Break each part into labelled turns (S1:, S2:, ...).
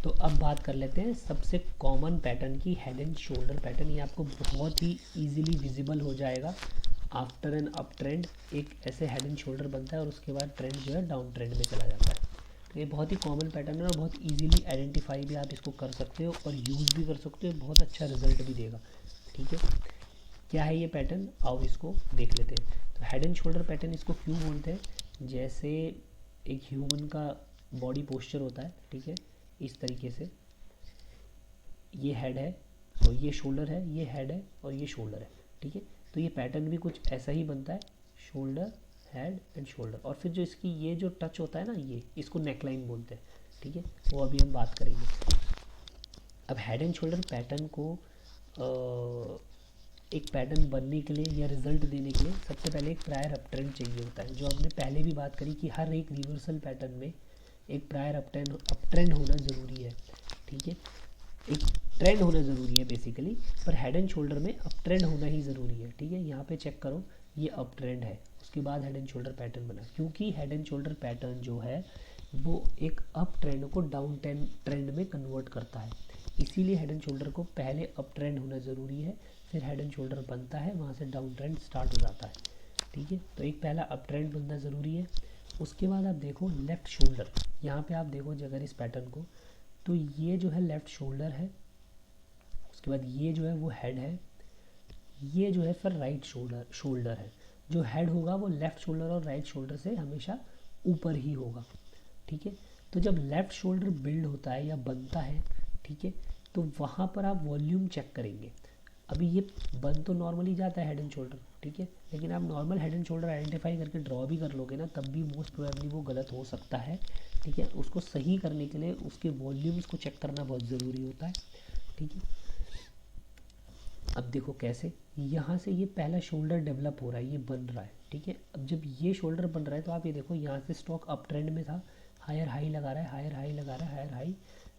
S1: तो अब बात कर लेते हैं सबसे कॉमन पैटर्न की, हेड एंड शोल्डर पैटर्न। ये आपको बहुत ही इजीली विजिबल हो जाएगा। आफ्टर एन अप ट्रेंड एक ऐसे हेड एंड शोल्डर बनता है और उसके बाद ट्रेंड जो है डाउन ट्रेंड में चला जाता है। तो ये बहुत ही कॉमन पैटर्न है और बहुत इजीली आइडेंटिफाई भी आप इसको कर सकते हो और यूज़ भी कर सकते हो, बहुत अच्छा रिजल्ट भी देगा। ठीक है, क्या है ये पैटर्न, आओ इसको देख लेते हैं। तो हेड एंड शोल्डर पैटर्न इसको क्यों बोलते हैं, जैसे एक ह्यूमन का बॉडी पोस्चर होता है, ठीक है, इस तरीके से ये हेड है और ये शोल्डर है, ये हेड है और ये शोल्डर है। ठीक है, तो ये पैटर्न भी कुछ ऐसा ही बनता है, शोल्डर हेड एंड शोल्डर। और फिर जो इसकी ये जो टच होता है ना, ये इसको नेकलाइन बोलते हैं। ठीक है, वो अभी हम बात करेंगे। अब हेड एंड शोल्डर पैटर्न को एक पैटर्न बनने के लिए या रिजल्ट देने के लिए सबसे पहले एक प्रायर अप ट्रेंड चाहिए होता है, जो हमने पहले भी बात करी कि हर एक रिवर्सल पैटर्न में एक प्रायर अप ट्रेंड होना ज़रूरी है। ठीक है, एक ट्रेंड होना ज़रूरी है बेसिकली, पर हेड एंड शोल्डर में अप ट्रेंड होना ही ज़रूरी है। ठीक है, यहाँ पे चेक करो, ये अप ट्रेंड है, उसके बाद हेड एंड शोल्डर पैटर्न बना, क्योंकि हेड एंड शोल्डर पैटर्न जो है वो एक अप ट्रेंड को डाउन ट्रेंड में कन्वर्ट करता है। इसीलिए हेड एंड शोल्डर को पहले अप ट्रेंड होना ज़रूरी है, फिर हेड एंड शोल्डर बनता है, वहाँ से डाउन ट्रेंड स्टार्ट हो जाता है। ठीक है, तो एक पहला अप ट्रेंड बनना ज़रूरी है। उसके बाद आप देखो लेफ़्ट शोल्डर, यहाँ पे आप देखो अगर इस पैटर्न को, तो ये जो है लेफ़्ट शोल्डर है, उसके बाद ये जो है वो हेड है, ये जो है फिर राइट शोल्डर है। जो हेड होगा वो लेफ़्ट शोल्डर और राइट शोल्डर से हमेशा ऊपर ही होगा। ठीक है, तो जब लेफ़्ट शोल्डर बिल्ड होता है या बनता है, ठीक है, तो वहाँ पर आप वॉल्यूम चेक करेंगे। अभी ये बन तो नॉर्मली जाता है हेड एंड शोल्डर, ठीक है, लेकिन आप normal head and shoulder identify करके ड्रॉ भी कर लोगे ना, तब भी मोस्ट प्रोबेबली वो गलत हो सकता है। ठीक है, उसको सही करने के लिए उसके वॉल्यूम्स को चेक करना बहुत ज़रूरी होता है। ठीक है, अब देखो कैसे, यहाँ से ये पहला शोल्डर डेवलप हो रहा है, ये बन रहा है। ठीक है, अब जब ये शोल्डर बन रहा है तो आप ये देखो, यहाँ से स्टॉक अप ट्रेंड में था, हायर हाई लगा रहा है, हायर हाई लगा रहा है, higher high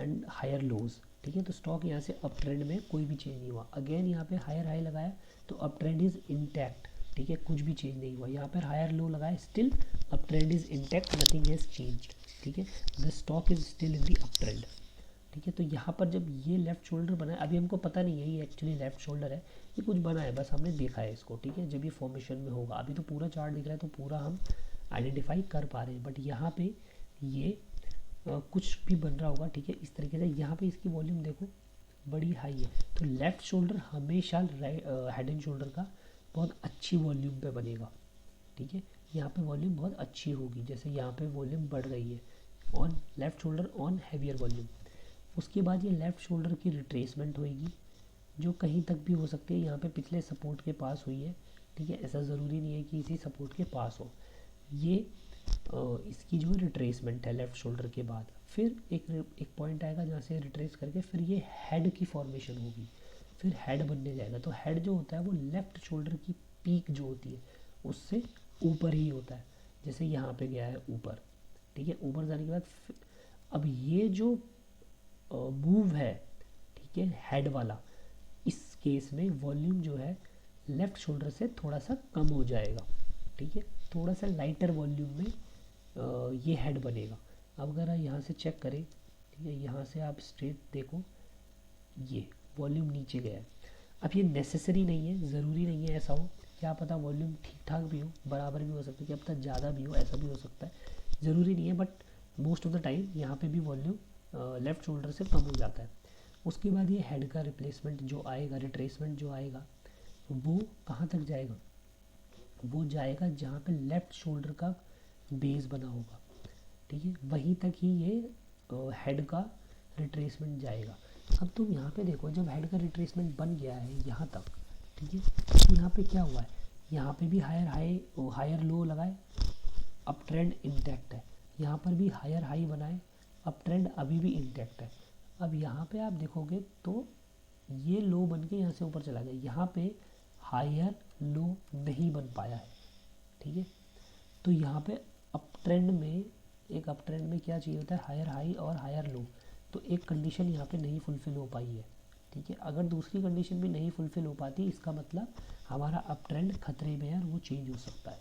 S1: and higher lows. ठीक है, तो स्टॉक यहाँ से अप ट्रेंड में कोई भी चेंज नहीं हुआ। अगेन यहाँ पे हायर हाई लगाया तो अप ट्रेंड इज इंटैक्ट। ठीक है, कुछ भी चेंज नहीं हुआ। यहाँ पर हायर लो लगाया, still up trend is intact, nothing has changed. ठीक है, the stock is still in the up trend. ठीक है, तो यहाँ पर जब ये लेफ़्ट शोल्डर बना है, अभी हमको पता नहीं है ये एक्चुअली लेफ़्ट शोल्डर है, ये कुछ बना है, बस हमने देखा है इसको। ठीक है, जब ये फॉर्मेशन में होगा, अभी तो पूरा चार्ट दिख रहा है तो पूरा हम आइडेंटिफाई कर पा रहे हैं, बट यहाँ पे ये कुछ भी बन रहा होगा। ठीक है, इस तरीके से यहाँ पे इसकी वॉल्यूम देखो बड़ी हाई है, तो लेफ़्ट शोल्डर हमेशा हेड एंड शोल्डर का बहुत अच्छी वॉल्यूम पे बनेगा। ठीक है, यहाँ पे वॉल्यूम बहुत अच्छी होगी, जैसे यहाँ पे वॉल्यूम बढ़ रही है on left shoulder on heavier volume. उसके बाद ये लेफ़्ट शोल्डर की रिट्रेसमेंट होएगी, जो कहीं तक भी हो सकती है, यहाँ पे पिछले सपोर्ट के पास हुई है। ठीक है, ऐसा ज़रूरी नहीं है कि इसी सपोर्ट के पास हो। ये इसकी जो रिट्रेसमेंट है लेफ़्ट शोल्डर के बाद, फिर एक पॉइंट आएगा जहाँ से रिट्रेस करके फिर ये हेड की फॉर्मेशन होगी, फिर हेड बनने जाएगा। तो हेड जो होता है वो लेफ़्ट शोल्डर की पीक जो होती है उससे ऊपर ही होता है, जैसे यहाँ पे गया है ऊपर। ठीक है, ऊपर जाने के बाद अब ये जो मूव है, ठीक है, हेड वाला, इस केस में वॉल्यूम जो है लेफ़्ट शोल्डर से थोड़ा सा कम हो जाएगा। ठीक है, थोड़ा सा लाइटर वॉल्यूम में ये हेड बनेगा। अब अगर आप यहाँ से चेक करें, ठीक है, यहाँ से आप स्ट्रेट देखो, ये वॉल्यूम नीचे गया है। अब ये नेसेसरी नहीं है, ज़रूरी नहीं है ऐसा हो, क्या पता वॉल्यूम ठीक ठाक भी हो, बराबर भी हो सकता है, क्या पता ज़्यादा भी हो, ऐसा भी हो सकता है, ज़रूरी नहीं है, but most of the time यहाँ पे भी वॉल्यूम लेफ़्ट शोल्डर से कम हो जाता है। उसके बाद ये हेड का रिप्लेसमेंट जो आएगा, रिट्रेसमेंट जो आएगा, वो कहाँ तक जाएगा, वो जाएगा जहाँ पे लेफ़्ट शोल्डर का बेस बना होगा। ठीक है, वहीं तक ही ये हेड का रिट्रेसमेंट जाएगा। अब तुम यहाँ पे देखो, जब हेड का रिट्रेसमेंट बन गया है यहाँ तक, ठीक है, तो यहाँ पे क्या हुआ है, यहाँ पे भी हायर लो लगाए, अप ट्रेंड इंटैक्ट है, यहाँ पर भी हायर हाई बनाए, अप ट्रेंड अभी भी इंटैक्ट है। अब यहाँ पे आप देखोगे तो ये लो बन के यहाँ से ऊपर चला गया, यहाँ पे हायर लो नहीं बन पाया है। ठीक है, तो यहाँ पे अप ट्रेंड में, एक अप ट्रेंड में क्या चाहिए होता है, हायर हाई और हायर लो, तो एक कंडीशन यहाँ पे नहीं फुलफ़िल हो पाई है। ठीक है, अगर दूसरी कंडीशन भी नहीं फुलफ़िल हो पाती, इसका मतलब हमारा अप ट्रेंड खतरे में है और वो चेंज हो सकता है।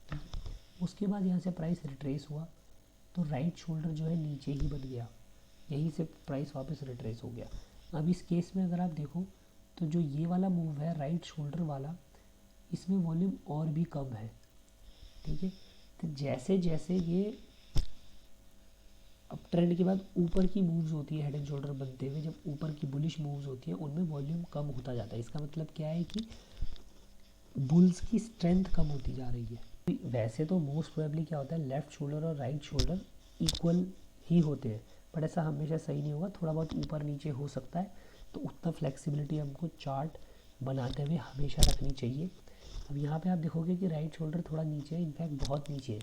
S1: ठीक है, उसके बाद यहाँ से प्राइस रिट्रेस हुआ तो राइट शोल्डर जो है नीचे ही बन गया। यहीं से प्राइस वापस रिट्रेस हो गया। अब इस केस में अगर आप देखो तो जो ये वाला मूव है राइट शोल्डर वाला, इसमें वॉल्यूम और भी कम है, ठीक है। तो जैसे जैसे ये अब ट्रेंड के बाद ऊपर की मूव्स होती है हेड एंड शोल्डर बनते हुए, जब ऊपर की बुलिश मूव्स होती है उनमें वॉल्यूम कम होता जाता है। इसका मतलब क्या है कि बुल्स की स्ट्रेंथ कम होती जा रही है। वैसे तो मोस्ट प्रोबेबली क्या होता है, लेफ्ट शोल्डर और राइट शोल्डर इक्वल ही होते हैं, बट ऐसा हमेशा सही नहीं होगा, थोड़ा बहुत ऊपर नीचे हो सकता है। तो उतना फ्लेक्सिबिलिटी हमको चार्ट बनाते हुए हमेशा रखनी चाहिए। अब यहाँ पे आप देखोगे कि राइट शोल्डर थोड़ा नीचे है, इनफैक्ट बहुत नीचे है,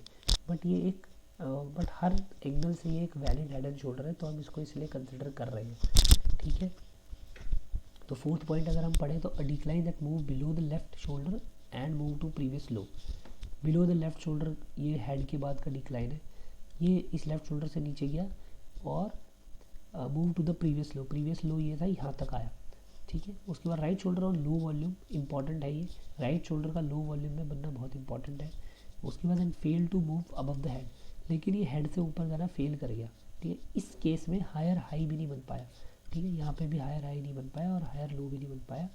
S1: बट ये एक बट हर एंगल से ये एक वैलिड हेड एंड शोल्डर है, तो हम इसको इसलिए कंसिडर कर रहे हैं, ठीक है। तो फोर्थ पॉइंट अगर हम पढ़ें तो a decline that move below the left shoulder and move to previous low. Below the left shoulder ये हेड के बाद का डिक्लाइन है, ये इस लेफ्ट शोल्डर से नीचे गया और move to the previous low. Previous low ये था, यहाँ तक आया, ठीक है। उसके बाद राइट शोल्डर और लो वॉल्यूम इंपॉर्टेंट है, ये राइट शोल्डर का लो वॉल्यूम में बनना बहुत इंपॉर्टेंट है। उसके बाद and fail to move above the head, लेकिन ये हेड से ऊपर जाना फेल कर गया, ठीक है। इस केस में हायर हाई भी नहीं बन पाया, ठीक है। यहाँ पे भी हायर हाई नहीं बन पाया और हायर लो भी नहीं बन पाया,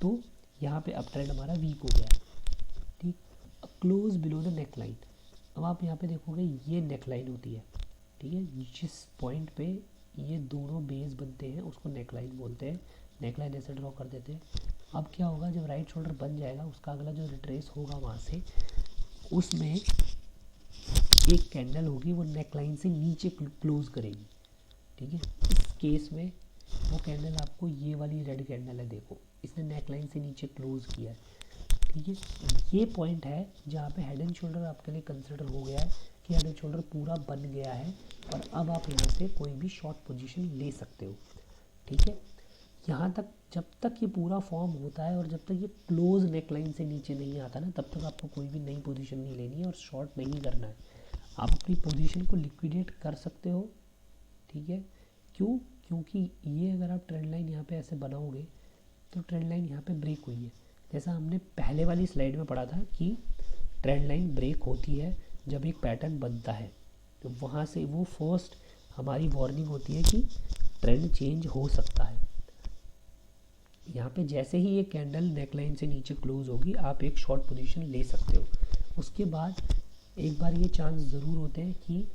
S1: तो यहाँ पे अप ट्रेंड हमारा वीक हो गया, ठीक। Close below the neck line, अब आप यहाँ पे देखोगे ये नेक लाइन होती है, ठीक है। जिस पॉइंट पे ये दोनों बेस बनते हैं उसको नेक लाइन बोलते हैं। नेक लाइन ऐसे ड्रॉ कर देते हैं। अब क्या होगा, जब राइट शोल्डर बन जाएगा उसका अगला जो रिट्रेस होगा वहाँ से, उसमें एक कैंडल होगी वो नेक लाइन से नीचे क्लोज करेगी, ठीक है। इस केस में वो कैंडल आपको ये वाली रेड कैंडल है, देखो इसने नेक लाइन से नीचे क्लोज किया है, ठीक है। ये पॉइंट है जहाँ पे हेड एंड शोल्डर आपके लिए कंसिडर हो गया है कि हेड एंड शोल्डर पूरा बन गया है और अब आप यहाँ से कोई भी शॉर्ट पोजीशन ले सकते हो, ठीक है। यहाँ तक जब तक ये पूरा फॉर्म होता है और जब तक ये क्लोज नेकलाइन से नीचे नहीं आता ना, तब तक आपको कोई भी नई पोजीशन नहीं लेनी है और शॉर्ट नहीं करना है। आप अपनी पोजीशन को लिक्विडेट कर सकते हो, ठीक है। क्यों? क्योंकि ये अगर आप ट्रेंड लाइन यहाँ पे ऐसे बनाओगे तो ट्रेंड लाइन यहाँ पे ब्रेक हुई है, जैसा हमने पहले वाली स्लाइड में पढ़ा था कि ट्रेंड लाइन ब्रेक होती है जब एक पैटर्न बनता है, तो वहाँ से वो फर्स्ट हमारी वार्निंग होती है कि ट्रेंड चेंज हो सकता है। यहाँ पे जैसे ही ये कैंडल नेकलाइन से नीचे क्लोज होगी आप एक शॉर्ट पोजीशन ले सकते हो। उसके बाद एक बार ये चांस ज़रूर होते हैं कि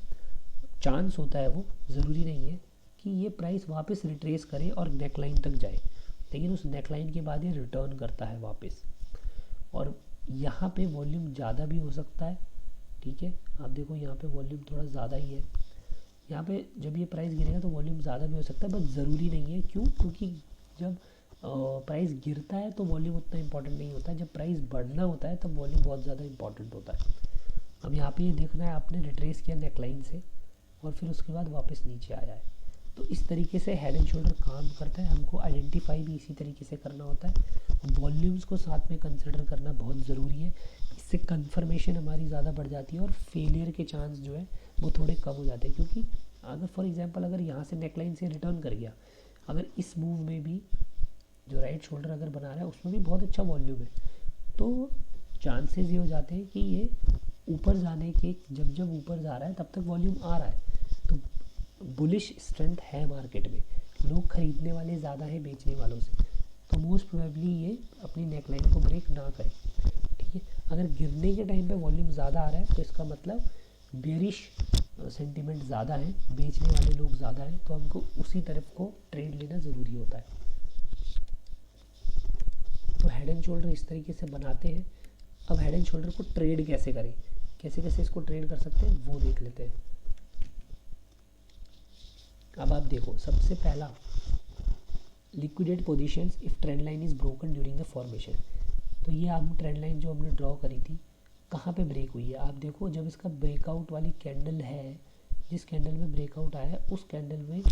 S1: चांस होता है, वो ज़रूरी नहीं है कि ये प्राइस वापस रिट्रेस करे और नेकलाइन तक जाए, लेकिन उस नेकलाइन के बाद ये रिटर्न करता है वापस, और यहाँ पे वॉल्यूम ज़्यादा भी हो सकता है, ठीक है। आप देखो यहाँ पे वॉल्यूम थोड़ा ज़्यादा ही है, यहाँ पे जब ये प्राइस गिरेगा तो वॉल्यूम ज़्यादा भी हो सकता है, बट ज़रूरी नहीं है। क्यों? क्योंकि जब प्राइस गिरता है तो वॉल्यूम उतना इंपॉर्टेंट नहीं होता है, जब प्राइस बढ़ना होता है तब वॉल्यूम बहुत ज़्यादा इंपॉर्टेंट होता है। अब यहाँ पे ये देखना है आपने रिट्रेस किया नेकलाइन से और फिर उसके बाद वापस नीचे आया है, तो इस तरीके से हेड एंड शोल्डर काम करता है। हमको आइडेंटिफाई भी इसी तरीके से करना होता है। वॉल्यूम्स को साथ में कंसिडर करना बहुत ज़रूरी है, इससे कंफर्मेशन हमारी ज़्यादा बढ़ जाती है और फेलियर के चांस जो है वो थोड़े कम हो जाते हैं। क्योंकि अगर फॉर एग्जांपल अगर यहाँ से नेकलाइन से रिटर्न कर गया, अगर इस मूव में भी जो राइट शोल्डर अगर बना रहा है उसमें भी बहुत अच्छा वॉल्यूम है, तो चांसेस ये हो जाते हैं कि ये ऊपर जाने के, जब जब ऊपर जा रहा है तब तक वॉल्यूम आ रहा है, तो बुलिश स्ट्रेंथ है मार्केट में, लोग खरीदने वाले ज़्यादा हैं बेचने वालों से, तो मोस्ट प्रोबेबली ये अपनी नेकलाइन को ब्रेक ना करे, ठीक है। अगर गिरने के टाइम पे वॉल्यूम ज़्यादा आ रहा है तो इसका मतलब बेरिश सेंटीमेंट ज़्यादा है, बेचने वाले लोग ज़्यादा हैं, तो हमको उसी तरफ को ट्रेड लेना ज़रूरी होता है। तो हेड एंड शोल्डर इस तरीके से बनाते हैं। अब हेड एंड शोल्डर को ट्रेड कैसे करें, कैसे कैसे इसको ट्रेड कर सकते हैं वो देख लेते हैं। अब आप देखो, सबसे पहला liquidate positions if trend line is broken during the formation. तो ये हम ट्रेंड लाइन जो हमने ड्रॉ करी थी कहाँ पे ब्रेक हुई है, आप देखो जब इसका ब्रेकआउट वाली कैंडल है, जिस कैंडल में ब्रेकआउट आया है उस कैंडल में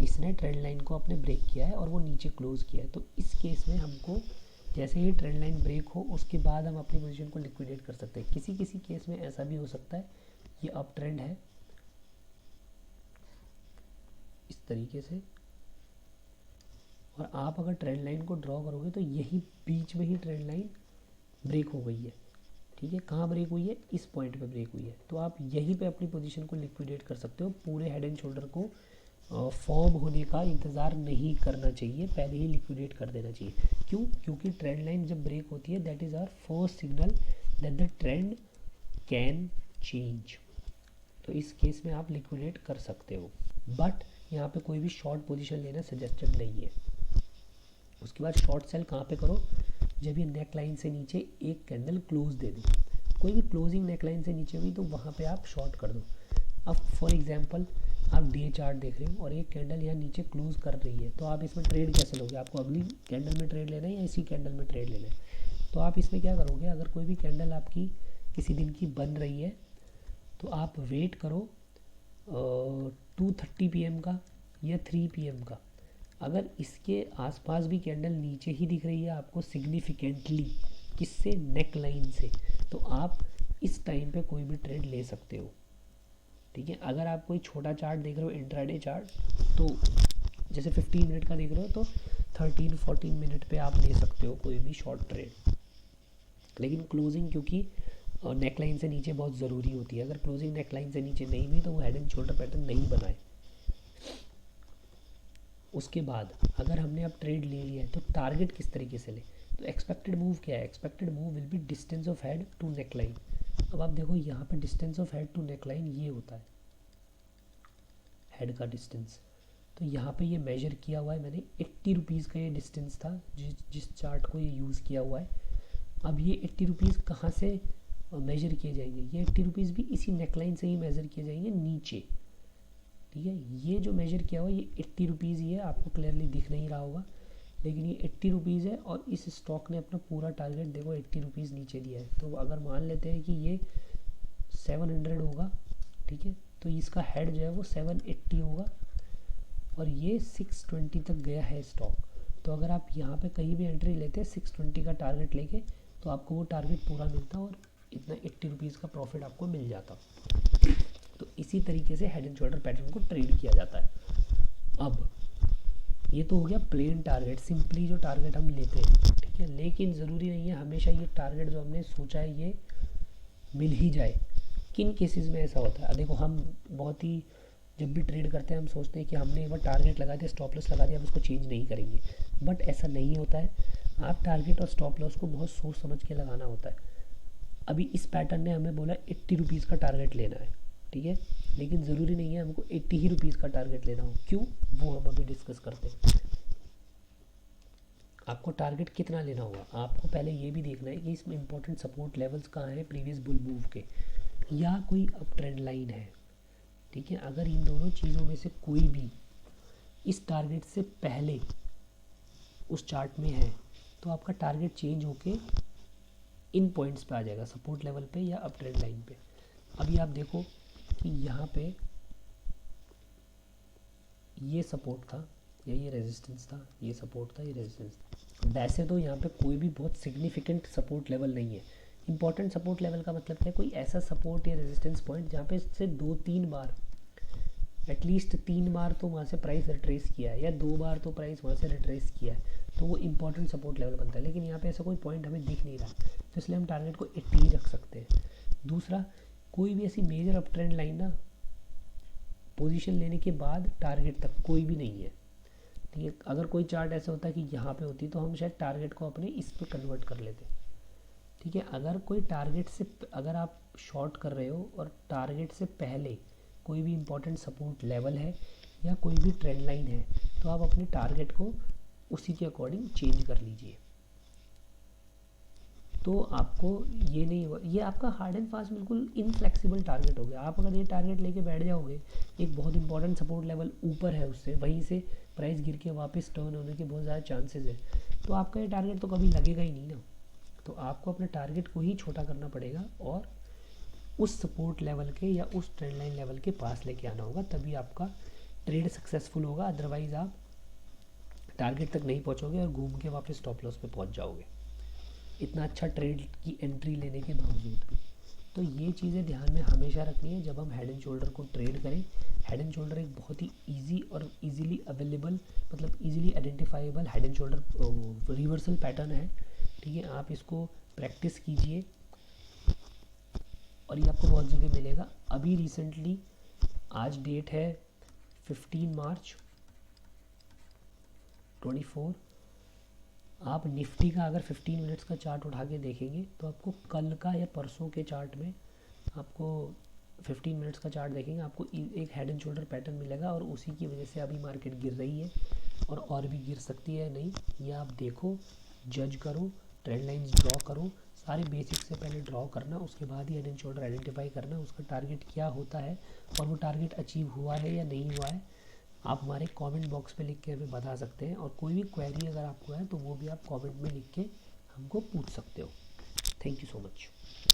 S1: इसने ट्रेंड लाइन को अपने ब्रेक किया है और वो नीचे क्लोज किया है। तो इस केस में हमको जैसे ही ट्रेंड लाइन ब्रेक हो उसके बाद हम अपनी पोजीशन को लिक्विडेट कर सकते हैं। किसी किसी केस में ऐसा भी हो सकता है, ये अप ट्रेंड है इस तरीके से, और आप अगर ट्रेंड लाइन को ड्रॉ करोगे तो यही बीच में ही ट्रेंड लाइन ब्रेक हो गई है, ठीक है। कहाँ ब्रेक हुई है? इस पॉइंट पे ब्रेक हुई है, तो आप यहीं पे अपनी पोजीशन को लिक्विडेट कर सकते हो। पूरे हेड एंड शोल्डर को फॉर्म होने का इंतज़ार नहीं करना चाहिए, पहले ही लिक्विडेट कर देना चाहिए। क्यों? क्योंकि ट्रेंड लाइन जब ब्रेक होती है that is our first signal that the trend can change. तो इस केस में आप लिक्विडेट कर सकते हो, बट यहाँ पे कोई भी शॉर्ट पोजीशन लेना सजेस्टेड नहीं है। उसके बाद शॉर्ट सेल कहाँ पे करो? जब ये नेक लाइन से नीचे एक कैंडल क्लोज दे दे, कोई भी क्लोजिंग नेक लाइन से नीचे हुई तो वहाँ पे आप शॉर्ट कर दो। अब फॉर एग्जांपल आप डे चार्ट देख रहे हो और एक कैंडल यहाँ नीचे क्लोज कर रही है, तो आप इसमें ट्रेड कैसे लोगे? आपको अगली कैंडल में ट्रेड लेना है या इसी कैंडल में ट्रेड लेना है? तो आप इसमें क्या करोगे? अगर कोई भी कैंडल आपकी किसी दिन की बन रही है तो आप वेट करो 2:30 PM का या 3 PM का। अगर इसके आसपास भी कैंडल नीचे ही दिख रही है आपको सिग्निफिकेंटली, किससे? नेक लाइन से, तो आप इस टाइम पे कोई भी ट्रेड ले सकते हो। ठीक है, अगर आप कोई छोटा चार्ट देख रहे हो, इंट्राडे चार्ट, तो जैसे 15 मिनट का देख रहे हो तो 13-14 मिनट पे आप ले सकते हो कोई भी शॉर्ट ट्रेड। लेकिन क्लोजिंग क्योंकि नेक लाइन से नीचे बहुत ज़रूरी होती है, अगर क्लोजिंग नेक लाइन से नीचे नहीं हुई तो वो हेड एंड शोल्डर पैटर्न नहीं बनाए। उसके बाद अगर हमने अब ट्रेड ले लिया है तो टारगेट किस तरीके से ले? तो एक्सपेक्टेड मूव क्या है? Expected move will be distance of head to neck line. अब आप देखो यहाँ पे distance of head to neck line ये होता है हेड का डिस्टेंस, तो यहाँ पे ये मेजर किया हुआ है मैंने, 80 रुपीज़ का ये डिस्टेंस था जिस चार्ट को ये यूज़ किया हुआ है। अब ये 80 रुपीज़ कहाँ से मेजर किए जाएंगे? ये 80 रुपीज़ भी इसी नेकलाइन से ही मेज़र किए जाएंगे नीचे। ठीक है, ये जो मेजर किया हुआ ये 80 रुपीज़ ही है, आपको क्लियरली दिख नहीं रहा होगा, लेकिन ये 80 रुपीज़ है और इस स्टॉक ने अपना पूरा टारगेट देखो 80 रुपीज़ नीचे दिया है। तो अगर मान लेते हैं कि ये 700 होगा, ठीक है, तो इसका हेड जो है वो 780 होगा और ये 620 तक गया है स्टॉक। तो अगर आप यहाँ पे कहीं भी एंट्री लेते हैं 620 का टारगेट लेके, तो आपको वो टारगेट पूरा मिलता और इतना 80 रुपीज़ का प्रॉफिट आपको मिल जाता। तो इसी तरीके से हेड एंड शोल्डर पैटर्न को ट्रेड किया जाता है। अब ये तो हो गया प्लेन टारगेट, सिंपली जो टारगेट हम लेते हैं, ठीक है, लेकिन ज़रूरी नहीं है हमेशा ये टारगेट जो हमने सोचा है ये मिल ही जाए। किन केसेस में ऐसा होता है? देखो, हम बहुत ही जब भी ट्रेड करते हैं हम सोचते हैं कि हमने एक बार टारगेट लगा दिया, स्टॉप लॉस लगा दिया, हम उसको चेंज नहीं करेंगे, बट ऐसा नहीं होता है। आप टारगेट और स्टॉप लॉस को बहुत सोच समझ के लगाना होता है। अभी इस पैटर्न ने हमें बोला 80 रुपीज़ का टारगेट लेना है, ठीक है, लेकिन ज़रूरी नहीं है हमको 80 ही रुपीज़ का टारगेट लेना हो। क्यों? वो हम अभी डिस्कस करते हैं। आपको टारगेट कितना लेना होगा? आपको पहले ये भी देखना है कि इसमें इंपॉर्टेंट सपोर्ट लेवल्स कहाँ हैं प्रीवियस बुल मूव के, या कोई अप ट्रेंड लाइन है। ठीक है, अगर इन दोनों चीज़ों में से कोई भी इस टारगेट से पहले उस चार्ट में है तो आपका टारगेट चेंज होके इन पॉइंट्स पे आ जाएगा, सपोर्ट लेवल पे या अप ट्रेंड लाइन पे। अभी आप देखो कि यहाँ पे ये सपोर्ट था या ये रेजिस्टेंस था, ये सपोर्ट था, ये रेजिस्टेंस था। वैसे तो यहाँ पे कोई भी बहुत सिग्निफिकेंट सपोर्ट लेवल नहीं है। इंपॉर्टेंट सपोर्ट लेवल का मतलब क्या है? कोई ऐसा सपोर्ट या रेजिस्टेंस पॉइंट जहाँ पे से 2-3 बार, एटलीस्ट 3 बार तो वहाँ से प्राइस रिट्रेस किया है या 2 बार तो प्राइस वहाँ से रिट्रेस किया है, तो वो इंपॉर्टेंट सपोर्ट लेवल बनता है। लेकिन यहाँ पे ऐसा कोई पॉइंट हमें दिख नहीं रहा, तो इसलिए हम टारगेट को 80 ही रख सकते हैं। दूसरा, कोई भी ऐसी मेजर अप ट्रेंड लाइन ना पोजीशन लेने के बाद टारगेट तक कोई भी नहीं है। ठीक है, अगर कोई चार्ट ऐसा होता है कि यहाँ पे होती तो हम शायद टारगेट को अपने इस पे कन्वर्ट कर लेते। ठीक है, अगर कोई टारगेट से, अगर आप शॉर्ट कर रहे हो और टारगेट से पहले कोई भी इंपॉर्टेंट सपोर्ट लेवल है या कोई भी ट्रेंड लाइन है, तो आप अपने टारगेट को उसी के अकॉर्डिंग चेंज कर लीजिए। तो आपको ये नहीं हुआ, ये आपका हार्ड एंड फास्ट बिल्कुल इनफ्लेक्सिबल टारगेट हो गया। आप अगर ये टारगेट लेके बैठ जाओगे, एक बहुत इंपॉर्टेंट सपोर्ट लेवल ऊपर है उससे, वहीं से प्राइस गिर के वापस टर्न होने के बहुत ज़्यादा चांसेस है, तो आपका ये टारगेट तो कभी लगेगा ही नहीं ना। तो आपको अपने टारगेट को ही छोटा करना पड़ेगा और उस सपोर्ट लेवल के या उस ट्रेंड लाइन लेवल के पास लेके आना होगा, तभी आपका ट्रेड सक्सेसफुल होगा। अदरवाइज़ आप टारगेट तक नहीं पहुंचोगे और घूम के वापस स्टॉप लॉस पे पहुंच जाओगे, इतना अच्छा ट्रेड की एंट्री लेने के बावजूद भी। तो ये चीज़ें ध्यान में हमेशा रखनी है जब हम हेड एंड शोल्डर को ट्रेड करें। हेड एंड शोल्डर एक बहुत ही इजी और इजीली अवेलेबल, मतलब easily identifiable head and shoulder reversal pattern है। ठीक है, आप इसको प्रैक्टिस कीजिए और ये आपको बहुत जगह मिलेगा। अभी रिसेंटली आज डेट है 15 मार्च 24। आप निफ्टी का अगर 15 मिनट्स का चार्ट उठा के देखेंगे तो आपको कल का या परसों के चार्ट में आपको 15 मिनट्स का चार्ट देखेंगे, आपको एक हेड एंड शोल्डर पैटर्न मिलेगा और उसी की वजह से अभी मार्केट गिर रही है और भी गिर सकती है नहीं, ये आप देखो, जज करो, ट्रेंड लाइंस ड्रॉ करो, सारे बेसिक से पहले ड्रॉ करना, उसके बाद ही हेड एंड शोल्डर आइडेंटिफाई करना, उसका टारगेट क्या होता है और वो टारगेट अचीव हुआ है या नहीं हुआ है आप हमारे कमेंट बॉक्स में लिख के हमें बता सकते हैं। और कोई भी क्वेरी अगर आपको है तो वो भी आप कमेंट में लिख के हमको पूछ सकते हो। Thank you so much.